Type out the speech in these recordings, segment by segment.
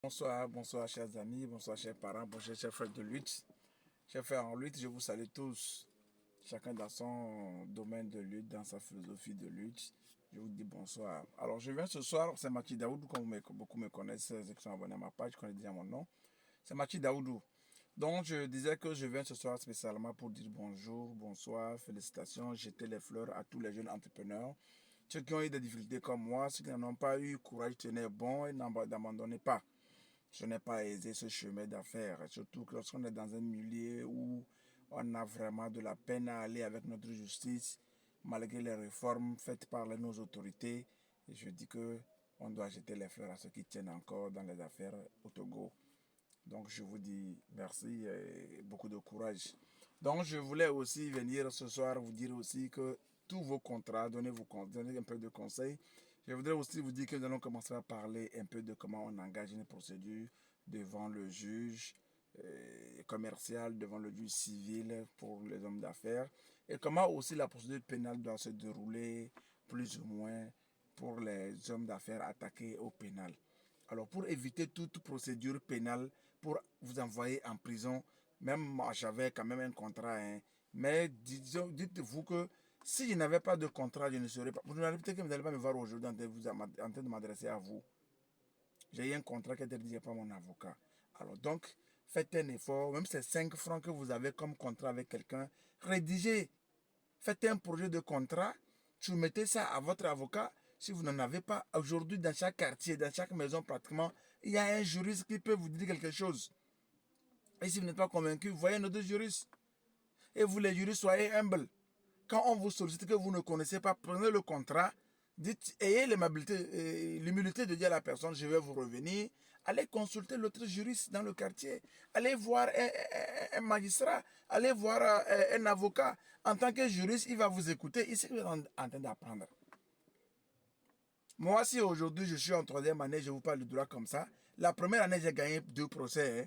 Bonsoir, bonsoir chers amis, bonsoir chers parents, bonsoir chers frères de lutte. Chers frères en lutte, je vous salue tous, chacun dans son domaine de lutte, dans sa philosophie de lutte. Je vous dis bonsoir. Alors je viens ce soir, c'est Mathis Daoudou, comme beaucoup me connaissent, ceux qui sont abonnés à ma page, je connais déjà mon nom. C'est Mathis Daoudou. Donc je disais que je viens ce soir spécialement pour dire bonjour, bonsoir, félicitations, jeter les fleurs à tous les jeunes entrepreneurs. Ceux qui ont eu des difficultés comme moi, ceux qui n'en ont pas eu, courage, tenez bon et n'abandonnez pas. Ce n'est pas aisé ce chemin d'affaires, surtout que lorsqu'on est dans un milieu où on a vraiment de la peine à aller avec notre justice, malgré les réformes faites par nos autorités. Et je dis que on doit jeter les fleurs à ceux qui tiennent encore dans les affaires au Togo. Donc je vous dis merci et beaucoup de courage. Donc je voulais aussi venir ce soir vous dire aussi que tous vos contrats, donnez un peu de conseils. Je voudrais aussi vous dire que nous allons commencer à parler un peu de comment on engage une procédure devant le juge commercial, devant le juge civil pour les hommes d'affaires et comment aussi la procédure pénale doit se dérouler plus ou moins pour les hommes d'affaires attaqués au pénal. Alors, pour éviter toute procédure pénale, pour vous envoyer en prison, même moi, j'avais quand même un contrat, hein, mais dites-vous que si je n'avais pas de contrat, je ne serais pas... Peut-être que vous n'allez pas me voir aujourd'hui en train de m'adresser à vous. J'ai eu un contrat qui était rédigé par mon avocat. Alors donc, faites un effort, même ces 5 francs que vous avez comme contrat avec quelqu'un, rédigez. Faites un projet de contrat, soumettez ça à votre avocat. Si vous n'en avez pas, aujourd'hui dans chaque quartier, dans chaque maison pratiquement, il y a un juriste qui peut vous dire quelque chose. Et si vous n'êtes pas convaincu, voyez notre juriste. Et vous les juristes, soyez humbles. Quand on vous sollicite que vous ne connaissez pas, prenez le contrat, dites, ayez l'humilité de dire à la personne, je vais vous revenir. Allez consulter l'autre juriste dans le quartier. Allez voir un magistrat. Allez voir un avocat. En tant que juriste, il va vous écouter. Il sait que vous êtes en train d'apprendre. Moi, si aujourd'hui je suis en 3e année, je vous parle de droit comme ça. La première année, j'ai gagné 2 procès. Hein.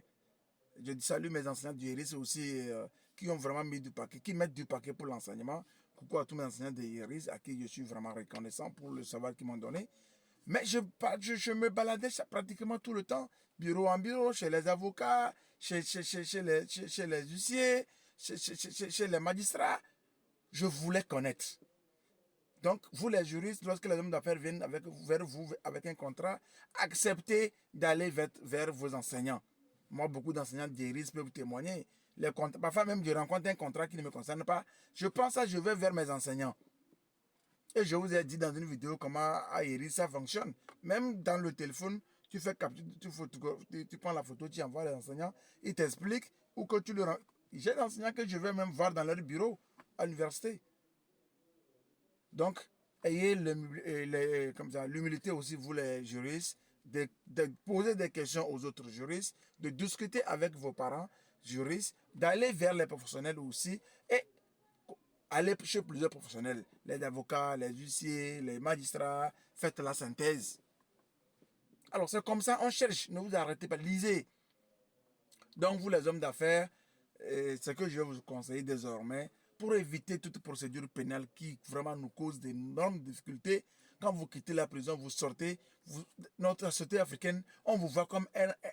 Je salue mes enseignants du IRIS aussi qui ont vraiment mis du paquet, qui mettent du paquet pour l'enseignement. Coucou à tous mes enseignants de IRIS à qui je suis vraiment reconnaissant pour le savoir qu'ils m'ont donné. Mais je me baladais pratiquement tout le temps, bureau en bureau, chez les avocats, chez les huissiers, chez les magistrats. Je voulais connaître. Donc, vous les juristes, lorsque les hommes d'affaires viennent vers vous avec un contrat, acceptez d'aller vers vos enseignants. Moi, beaucoup d'enseignants d'IRIS peuvent vous témoigner. Parfois même, je rencontre un contrat qui ne me concerne pas. Je pense je vais vers mes enseignants. Et je vous ai dit dans une vidéo comment à IRIS ça fonctionne. Même dans le téléphone, tu fais capture, tu prends la photo, tu envoies les enseignants, ils t'expliquent ou que tu le rends. J'ai des enseignants que je vais même voir dans leur bureau à l'université. Donc, ayez l'humilité aussi, vous les juristes, de poser des questions aux autres juristes, de discuter avec vos parents juristes, d'aller vers les professionnels aussi et aller chez plusieurs professionnels, les avocats, les huissiers, les magistrats, faites la synthèse. Alors, c'est comme ça, on cherche, ne vous arrêtez pas, lisez. Donc, vous les hommes d'affaires, ce que je vais vous conseiller désormais, pour éviter toute procédure pénale qui vraiment nous cause d'énormes difficultés. Quand vous quittez la prison, vous sortez, notre société africaine, on vous voit comme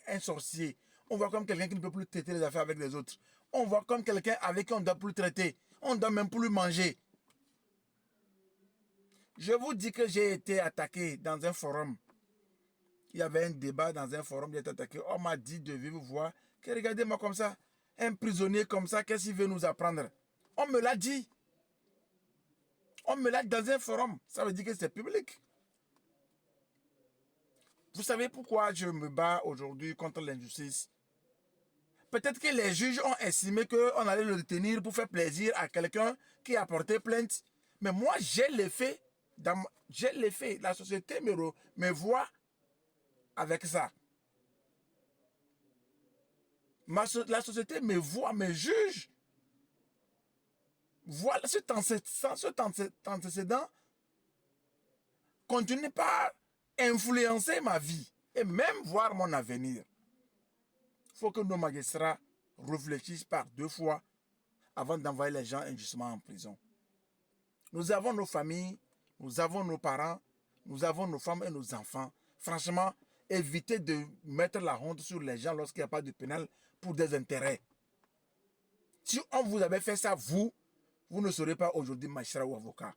un sorcier. On voit comme quelqu'un qui ne peut plus traiter les affaires avec les autres. On voit comme quelqu'un avec qui on ne doit plus traiter. On ne doit même plus manger. Je vous dis que j'ai été attaqué dans un forum. Il y avait un débat dans un forum, j'ai été attaqué. On m'a dit de vive voix que regardez-moi comme ça. Un prisonnier comme ça, qu'est-ce qu'il veut nous apprendre? On me l'a dit. On me l'a dit dans un forum. Ça veut dire que c'est public. Vous savez pourquoi je me bats aujourd'hui contre l'injustice? Peut-être que les juges ont estimé qu'on allait le détenir pour faire plaisir à quelqu'un qui a porté plainte. Mais moi, j'ai les faits. J'ai les faits. La société me voit avec ça. La société me voit, me juge. Voilà, cet antécédent continue par influencer ma vie et même voir mon avenir. Il faut que nos magistrats réfléchissent par 2 fois avant d'envoyer les gens injustement en prison. Nous avons nos familles, nous avons nos parents, nous avons nos femmes et nos enfants. Franchement, Évitez de mettre la honte sur les gens lorsqu'il n'y a pas de pénal pour des intérêts. Si on vous avait fait ça, vous ne serez pas aujourd'hui magistrat ou avocat.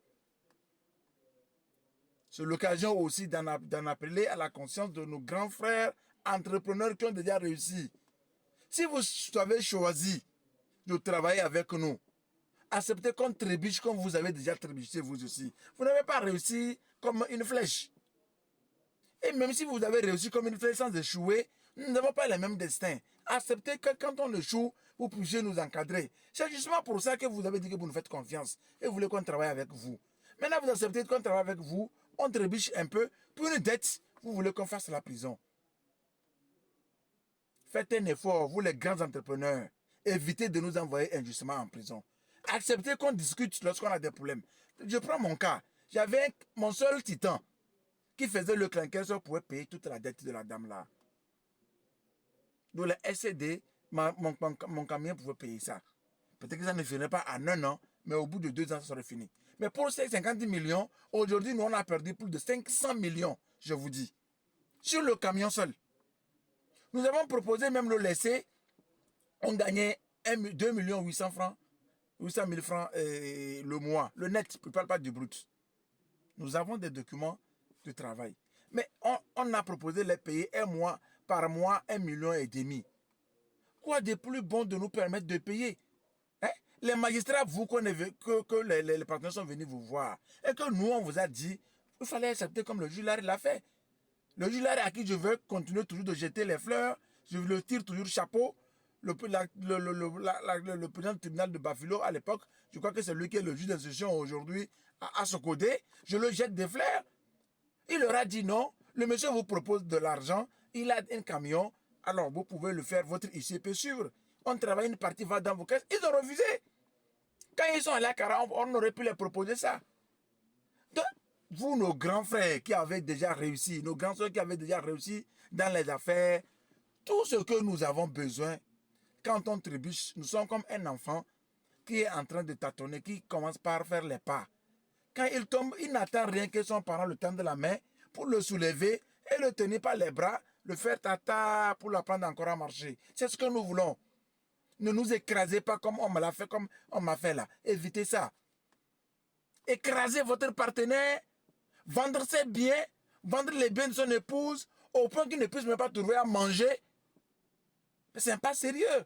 C'est l'occasion aussi d'en appeler à la conscience de nos grands frères entrepreneurs qui ont déjà réussi. Si vous avez choisi de travailler avec nous, acceptez qu'on trébuche comme vous avez déjà trébuché vous aussi. Vous n'avez pas réussi comme une flèche. Et même si vous avez réussi comme une flèche sans échouer, nous n'avons pas les mêmes destins. Acceptez que quand on échoue, vous puissiez nous encadrer. C'est justement pour ça que vous avez dit que vous nous faites confiance et vous voulez qu'on travaille avec vous. Maintenant, vous acceptez qu'on travaille avec vous, on trébuche un peu, pour une dette, vous voulez qu'on fasse la prison. Faites un effort, vous les grands entrepreneurs. Évitez de nous envoyer injustement en prison. Acceptez qu'on discute lorsqu'on a des problèmes. Je prends mon cas. J'avais mon seul titan qui faisait le clinquer, pouvait payer toute la dette de la dame là. Donc le SCD, mon camion pouvait payer ça. Peut-être que ça ne finirait pas en 1 an, mais au bout de 2 ans, ça serait fini. Mais pour ces 50 millions, aujourd'hui, nous, on a perdu plus de 500 millions, je vous dis, sur le camion seul. Nous avons proposé même le laisser, on gagnait 2 800 francs, 800 000 francs le mois, le net, je ne parle pas du brut. Nous avons des documents de travail. Mais on a proposé les payer un mois par mois 1,5 million. Quoi de plus bon de nous permettre de payer? Hein? Les magistrats, vous connaissez que les partenaires sont venus vous voir. Et que nous, on vous a dit, il fallait accepter comme le juge l'a fait. Le juge à qui je veux continuer toujours de jeter les fleurs, je le tire toujours chapeau. Le président du tribunal de Bafilo à l'époque, je crois que c'est lui qui est le juge d'instruction aujourd'hui à Sokodé, je le jette des fleurs. Il leur a dit non, le monsieur vous propose de l'argent, il a un camion, alors vous pouvez le faire, votre ICP suivre. On travaille, une partie va dans vos caisses, ils ont refusé. Quand ils sont allés à Cara, on aurait pu leur proposer ça. Donc, vous, nos grands frères qui avaient déjà réussi, nos grands soeurs qui avaient déjà réussi dans les affaires, tout ce que nous avons besoin, quand on trébuche, nous sommes comme un enfant qui est en train de tâtonner, qui commence par faire les pas. Quand il tombe, il n'attend rien que son parent le tende la main pour le soulever et le tenir par les bras, le faire tata pour l'apprendre encore à marcher. C'est ce que nous voulons. Ne nous écrasez pas comme on me l'a fait, comme on m'a fait là. Évitez ça. Écraser votre partenaire, vendre ses biens, vendre les biens de son épouse, au point qu'il ne puisse même pas trouver à manger. Ce n'est pas sérieux.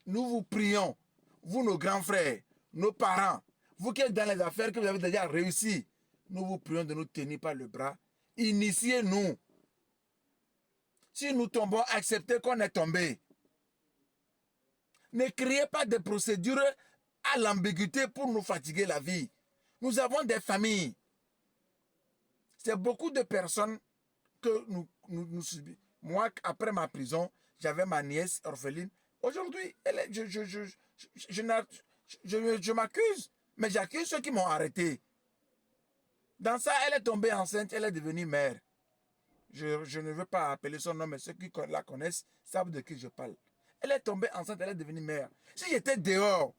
Nous vous prions, vous nos grands frères, nos parents, vous qui êtes dans les affaires, que vous avez déjà réussi, nous vous prions de nous tenir par le bras. Initiez-nous. Si nous tombons, acceptez qu'on est tombé. Ne créez pas de procédures à l'ambiguïté pour nous fatiguer la vie. Nous avons des familles. C'est beaucoup de personnes que nous subissons. Moi, après ma prison, j'avais ma nièce orpheline. Aujourd'hui, je m'accuse, mais j'accuse ceux qui m'ont arrêté. Dans ça, elle est tombée enceinte, elle est devenue mère. Je ne veux pas appeler son nom, mais ceux qui la connaissent savent de qui je parle. Elle est tombée enceinte, elle est devenue mère. Si j'étais dehors,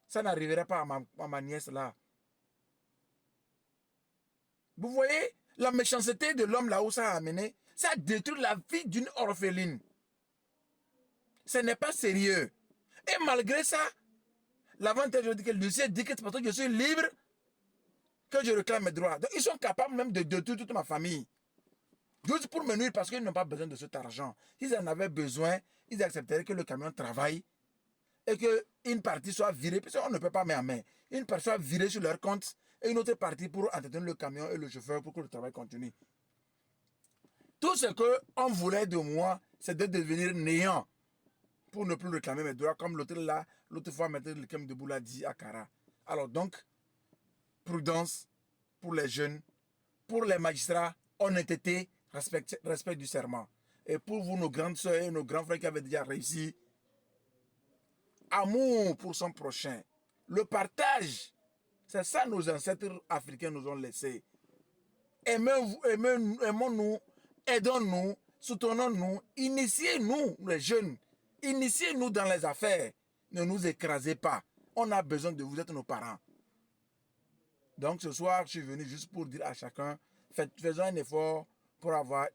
ça n'arriverait pas à ma nièce là. Vous voyez, la méchanceté de l'homme là où ça a amené, ça détruit la vie d'une orpheline. Ce n'est pas sérieux. Et malgré ça, l'avantage de que Lucie dit que c'est parce que je suis libre que je réclame mes droits. Donc ils sont capables même de détruire toute ma famille. Juste pour me nuire parce qu'ils n'ont pas besoin de cet argent. S'ils en avaient besoin, ils accepteraient que le camion travaille et qu'une partie soit virée, parce qu'on ne peut pas mettre en main. Une partie soit virée sur leur compte et une autre partie pour entretenir le camion et le chauffeur pour que le travail continue. Tout ce qu'on voulait de moi, c'est de devenir néant pour ne plus réclamer mes droits, comme l'autre fois, Maître Likem Debout l'a dit à Cara. Alors donc, prudence pour les jeunes, pour les magistrats, honnêteté, respect du serment. Et pour vous, nos grandes soeurs et nos grands frères qui avaient déjà réussi, amour pour son prochain. Le partage, c'est ça nos ancêtres africains nous ont laissé. Aimons-nous, aidons-nous, soutenons-nous, initiez-nous, les jeunes. Initiez-nous dans les affaires. Ne nous écrasez pas. On a besoin de vous, êtes nos parents. Donc ce soir, je suis venu juste pour dire à chacun, faisons un effort pour avoir